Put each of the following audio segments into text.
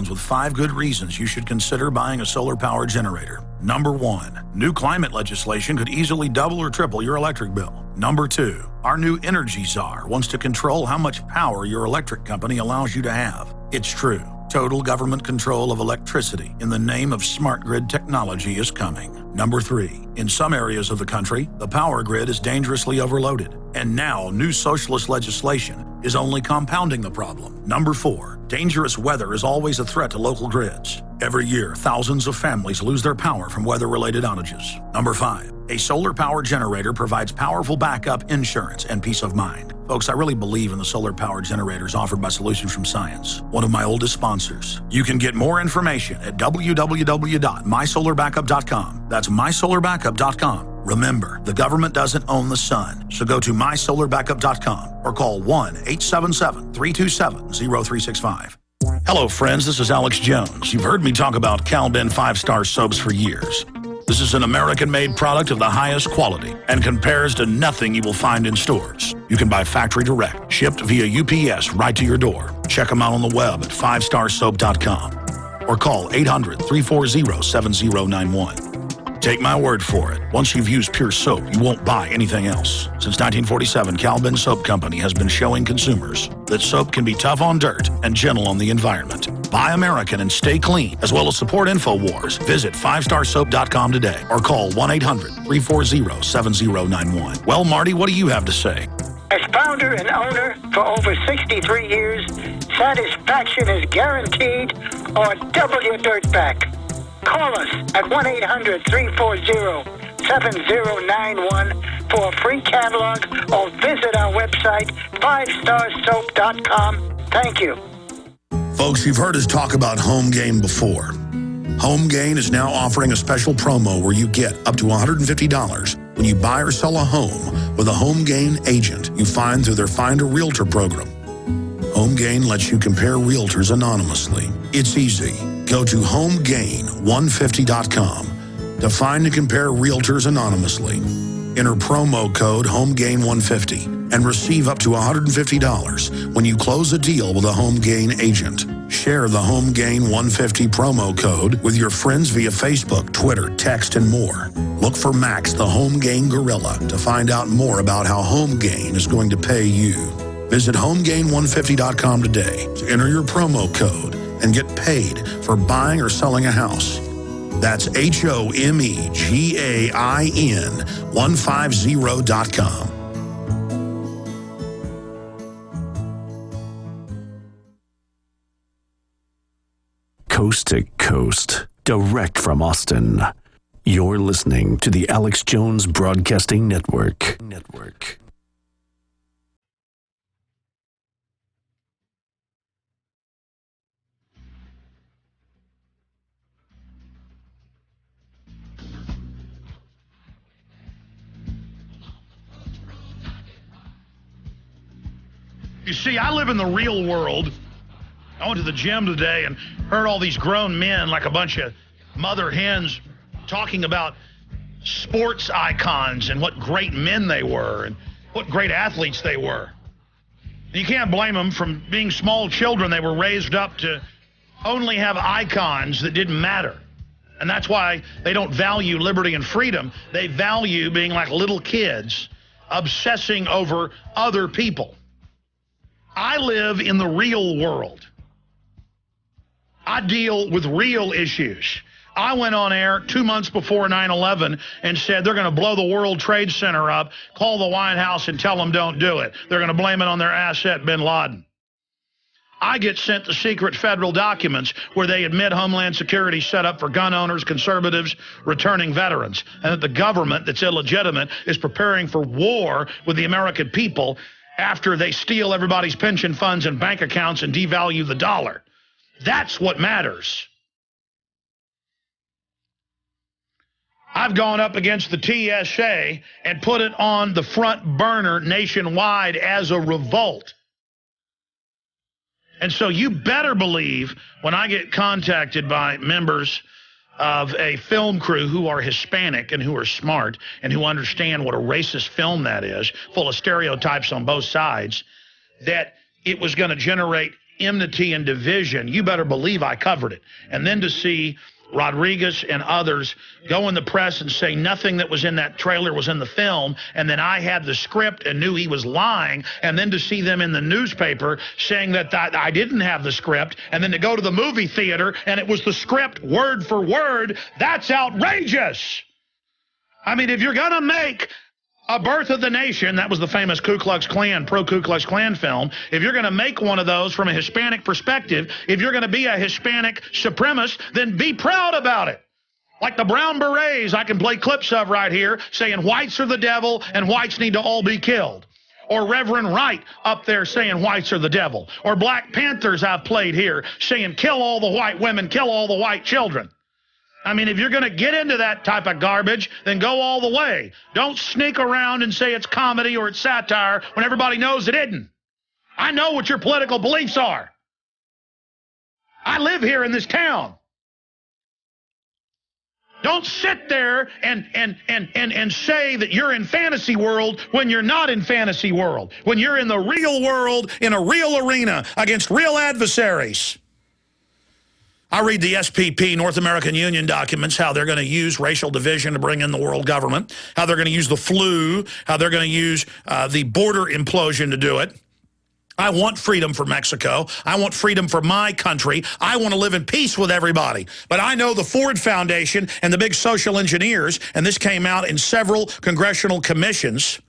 Jones with 5 good reasons you should consider buying a solar power generator. Number 1, new climate legislation could easily double or triple your electric bill. Number 2, our new energy czar wants to control how much power your electric company allows you to have. It's true. Total government control of electricity in the name of smart grid technology is coming. Number 3, in some areas of the country, the power grid is dangerously overloaded. And now, new socialist legislation is only compounding the problem. Number 4, dangerous weather is always a threat to local grids. Every year, thousands of families lose their power from weather-related outages. Number 5, a solar power generator provides powerful backup insurance and peace of mind. Folks, I really believe in the solar power generators offered by Solutions from Science, one of my oldest sponsors. You can get more information at www.mysolarbackup.com. That's mysolarbackup.com. Remember, the government doesn't own the sun, so go to mysolarbackup.com or call 1-877-327-0365. Hello, friends. This is Alex Jones. You've heard me talk about Cal-Ben 5-star soaps for years. This is an American-made product of the highest quality and compares to nothing you will find in stores. You can buy factory direct, shipped via UPS right to your door. Check them out on the web at 5starsoap.com or call 800-340-7091. Take my word for it. Once you've used Pure Soap, you won't buy anything else. Since 1947, Cal-Ben Soap Company has been showing consumers that soap can be tough on dirt and gentle on the environment. Buy American and stay clean, as well as support InfoWars. Visit 5starsoap.com today or call 1-800-340-7091. Well, Marty, what do you have to say? As founder and owner for over 63 years, satisfaction is guaranteed or double your dirt back. Call us at 1-800-340-7091 for a free catalog or visit our website, 5starsoap.com. Thank you. Folks, you've heard us talk about Home Gain before. Home Gain is now offering a special promo where you get up to $150 when you buy or sell a home with a Home Gain agent you find through their Find a Realtor program. Home Gain lets you compare realtors anonymously. It's easy. Go to homegain150.com to find and compare realtors anonymously. Enter promo code HOMEGAIN150 and receive up to $150 when you close a deal with a Home Gain agent. Share the Home Gain 150 promo code with your friends via Facebook, Twitter, text, and more. Look for Max, the Home Gain Gorilla, to find out more about how Home Gain is going to pay you. Visit HomeGain150.com today to enter your promo code and get paid for buying or selling a house. That's HomeGain150.com. Coast to coast, direct from Austin. You're listening to the Alex Jones Broadcasting Network. You see, I live in the real world. I went to the gym today and heard all these grown men, like a bunch of mother hens, talking about sports icons and what great men they were and what great athletes they were. And you can't blame them. From being small children, they were raised up to only have icons that didn't matter. And that's why they don't value liberty and freedom. They value being like little kids, obsessing over other people. I live in the real world. I deal with real issues. I went on air 2 months before 9/11 and said they're going to blow the World Trade Center up, call the White House and tell them don't do it. They're going to blame it on their asset, bin Laden. I get sent the secret federal documents where they admit Homeland Security set up for gun owners, conservatives, returning veterans, and that the government that's illegitimate is preparing for war with the American people after they steal everybody's pension funds and bank accounts and devalue the dollar. That's what matters. I've gone up against the TSA and put it on the front burner nationwide as a revolt. And so you better believe when I get contacted by members of a film crew who are Hispanic and who are smart and who understand what a racist film that is, full of stereotypes on both sides, that it was going to generate enmity and division, you better believe I covered it. And then to see Rodriguez and others go in the press and say nothing that was in that trailer was in the film, and then I had the script and knew he was lying, and then to see them in the newspaper saying that I didn't have the script, and then to go to the movie theater and it was the script word for word, that's outrageous. I mean, if you're going to make A Birth of the Nation, that was the famous Ku Klux Klan, pro-Ku Klux Klan film. If you're going to make one of those from a Hispanic perspective, if you're going to be a Hispanic supremacist, then be proud about it. Like the Brown Berets I can play clips of right here saying whites are the devil and whites need to all be killed. Or Reverend Wright up there saying whites are the devil. Or Black Panthers I've played here saying kill all the white women, kill all the white children. I mean, if you're going to get into that type of garbage, then go all the way. Don't sneak around and say it's comedy or it's satire when everybody knows it isn't. I know what your political beliefs are. I live here in this town. Don't sit there and say that you're in fantasy world when you're not in fantasy world. When you're in the real world, in a real arena, against real adversaries. I read the SPP, North American Union documents, how they're going to use racial division to bring in the world government, how they're going to use the flu, how they're going to use the border implosion to do it. I want freedom for Mexico. I want freedom for my country. I want to live in peace with everybody. But I know the Ford Foundation and the big social engineers, and this came out in several congressional commissions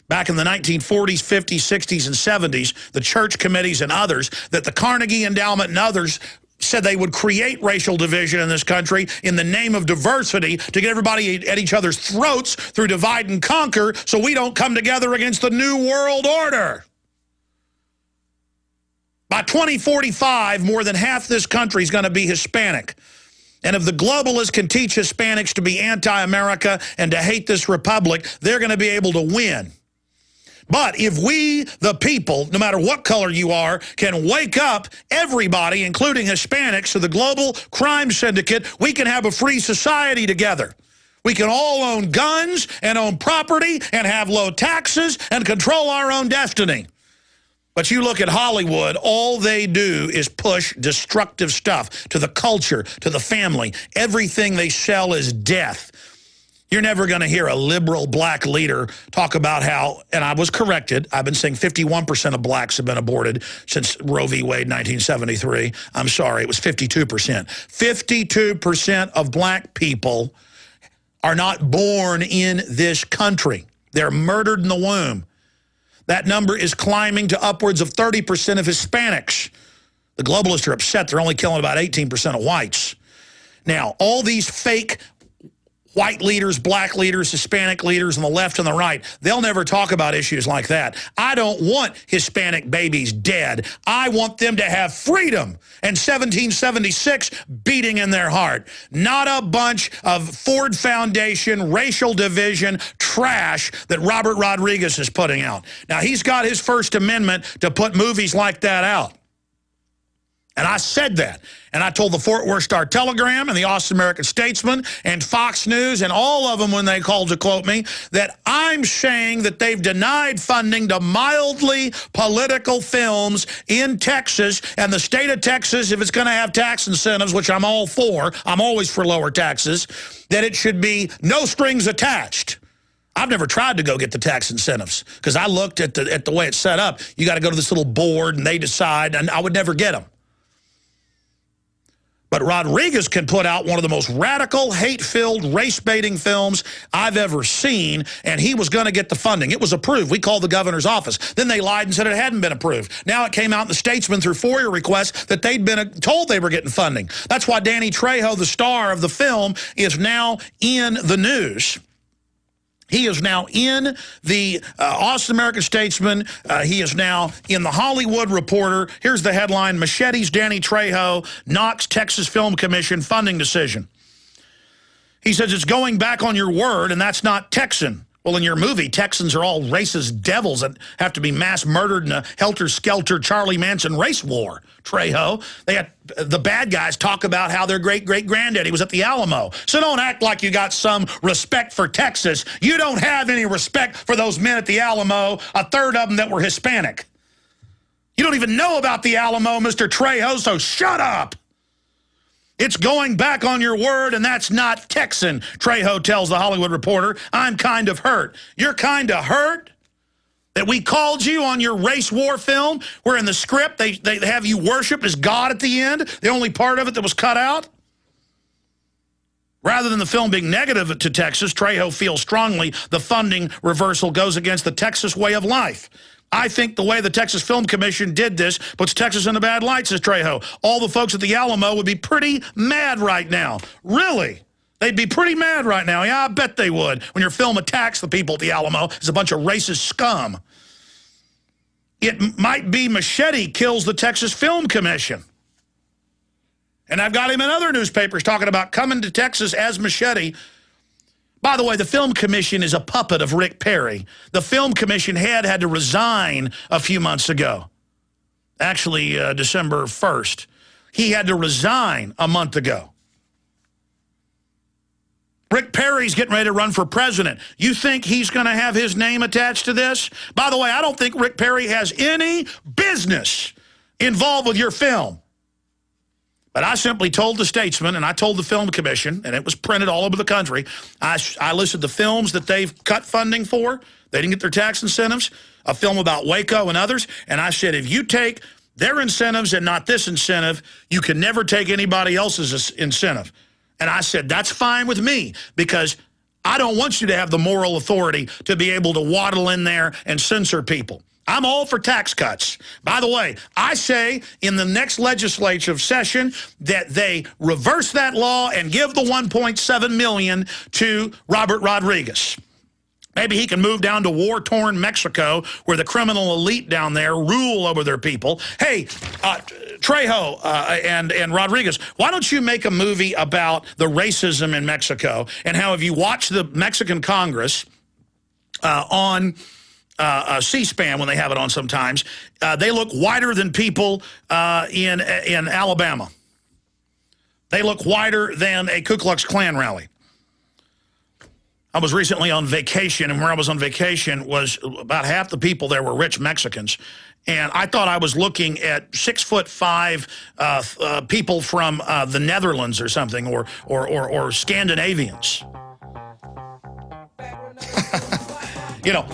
back in the 1940s, 50s, 60s, and 70s, the church committees and others, that the Carnegie Endowment and others said they would create racial division in this country in the name of diversity to get everybody at each other's throats through divide and conquer so we don't come together against the New World Order. By 2045, more than half this country is going to be Hispanic. And if the globalists can teach Hispanics to be anti-America and to hate this republic, they're going to be able to win. But if we, the people, no matter what color you are, can wake up everybody, including Hispanics, to the global crime syndicate, we can have a free society together. We can all own guns and own property and have low taxes and control our own destiny. But you look at Hollywood, all they do is push destructive stuff to the culture, to the family. Everything they sell is death. You're never going to hear a liberal black leader talk about how, and I was corrected, I've been saying 51% of blacks have been aborted since Roe v. Wade 1973. I'm sorry, it was 52%. 52% of black people are not born in this country. They're murdered in the womb. That number is climbing to upwards of 30% of Hispanics. The globalists are upset they're only killing about 18% of whites. Now, all these fake white leaders, black leaders, Hispanic leaders on the left and the right, they'll never talk about issues like that. I don't want Hispanic babies dead. I want them to have freedom and 1776 beating in their heart. Not a bunch of Ford Foundation, racial division trash that Robert Rodriguez is putting out. Now, he's got his First Amendment to put movies like that out. And I said that. And I told the Fort Worth Star-Telegram and the Austin American-Statesman and Fox News and all of them when they called to quote me that I'm saying that they've denied funding to mildly political films in Texas, and the state of Texas, if it's going to have tax incentives, which I'm all for, I'm always for lower taxes, that it should be no strings attached. I've never tried to go get the tax incentives because I looked at the way it's set up. You got to go to this little board and they decide, and I would never get them. But Rodriguez can put out one of the most radical, hate-filled, race-baiting films I've ever seen, and he was going to get the funding. It was approved. We called the governor's office. Then they lied and said it hadn't been approved. Now it came out in the Statesman through FOIA requests that they'd been told they were getting funding. That's why Danny Trejo, the star of the film, is now in the news. He is now in the Austin American-Statesman. He is now in the Hollywood Reporter. Here's the headline: Machete's Danny Trejo knocks Texas Film Commission funding decision. He says it's going back on your word, and that's not Texan. Well, in your movie, Texans are all racist devils that have to be mass murdered in a helter-skelter Charlie Manson race war, Trejo. They had the bad guys talk about how their great-great-granddaddy was at the Alamo. So don't act like you got some respect for Texas. You don't have any respect for those men at the Alamo, a third of them that were Hispanic. You don't even know about the Alamo, Mr. Trejo, so shut up. It's going back on your word, and that's not Texan, Trejo tells The Hollywood Reporter. I'm kind of hurt. You're kind of hurt that we called you on your race war film, where in the script they have you worship as God at the end, the only part of it that was cut out? Rather than the film being negative to Texas, Trejo feels strongly the funding reversal goes against the Texas way of life. I think the way the Texas Film Commission did this puts Texas in a bad light, says Trejo. All the folks at the Alamo would be pretty mad right now. Really? They'd be pretty mad right now. Yeah, I bet they would. When your film attacks the people at the Alamo, it's a bunch of racist scum. It might be Machete kills the Texas Film Commission. And I've got him in other newspapers talking about coming to Texas as Machete. By the way, the Film Commission is a puppet of Rick Perry. The Film Commission head had to resign a few months ago. Actually, December 1st. He had to resign a month ago. Rick Perry's getting ready to run for president. You think he's going to have his name attached to this? By the way, I don't think Rick Perry has any business involved with your film. But I simply told the Statesman, and I told the Film Commission, and it was printed all over the country, I listed the films that they've cut funding for. They didn't get their tax incentives, a film about Waco and others, and I said, if you take their incentives and not this incentive, you can never take anybody else's incentive. And I said, that's fine with me, because I don't want you to have the moral authority to be able to waddle in there and censor people. I'm all for tax cuts. By the way, I say in the next legislative session that they reverse that law and give the $1.7 million to Robert Rodriguez. Maybe he can move down to war-torn Mexico, where the criminal elite down there rule over their people. Hey, Trejo and Rodriguez, why don't you make a movie about the racism in Mexico, and how if you watch the Mexican Congress on C-SPAN, when they have it on sometimes, they look whiter than people in Alabama. They look whiter than a Ku Klux Klan rally. I was recently on vacation, and where I was on vacation was about half the people there were rich Mexicans. And I thought I was looking at 6'5" people from the Netherlands or something, or Scandinavians. You know,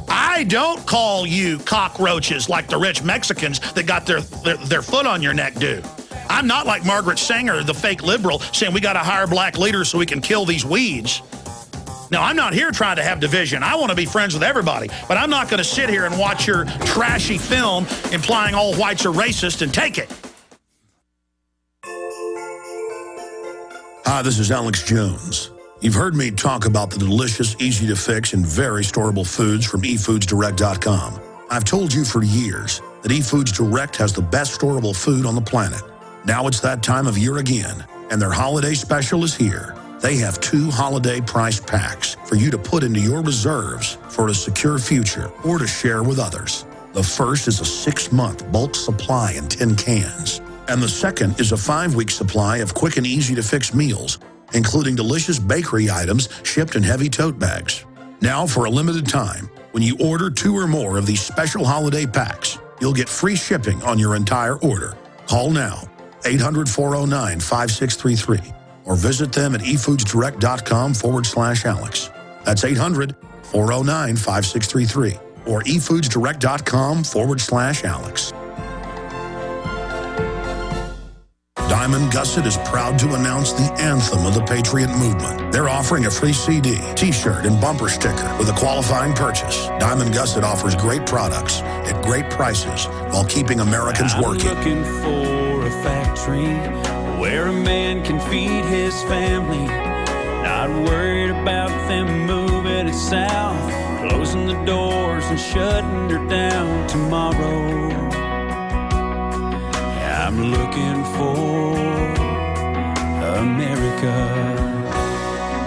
I don't call you cockroaches like the rich Mexicans that got their foot on your neck do. I'm not like Margaret Sanger, the fake liberal, saying we got to hire black leaders so we can kill these weeds. Now, I'm not here trying to have division. I want to be friends with everybody, but I'm not going to sit here and watch your trashy film implying all whites are racist and take it. Hi, this is Alex Jones. You've heard me talk about the delicious, easy-to-fix, and very storable foods from eFoodsDirect.com. I've told you for years that eFoods Direct has the best storable food on the planet. Now it's that time of year again, and their holiday special is here. They have 2 holiday price packs for you to put into your reserves for a secure future or to share with others. The first is a 6-month bulk supply in 10 cans, and the second is a 5-week supply of quick and easy-to-fix meals, including delicious bakery items shipped in heavy tote bags. Now, for a limited time, when you order 2 or more of these special holiday packs, you'll get free shipping on your entire order. Call now, 800-409-5633, or visit them at efoodsdirect.com/Alex. That's 800-409-5633, or efoodsdirect.com/Alex. Diamond Gusset is proud to announce the anthem of the Patriot Movement. They're offering a free CD, T-shirt, and bumper sticker with a qualifying purchase. Diamond Gusset offers great products at great prices while keeping Americans working. I'm looking for a factory where a man can feed his family, not worried about them moving it south, closing the doors and shutting her down tomorrow. I'm looking for America.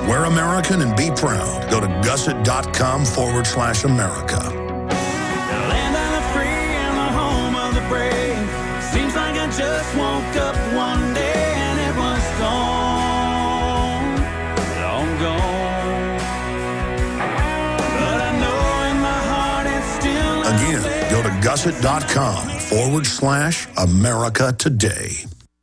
We're American and be proud. Go to gusset.com/America. The land of the free and the home of the brave. Seems like I just woke up one day and it was gone, long gone. But I know in my heart it's still Again, go to gusset.com/America. forward/America Today.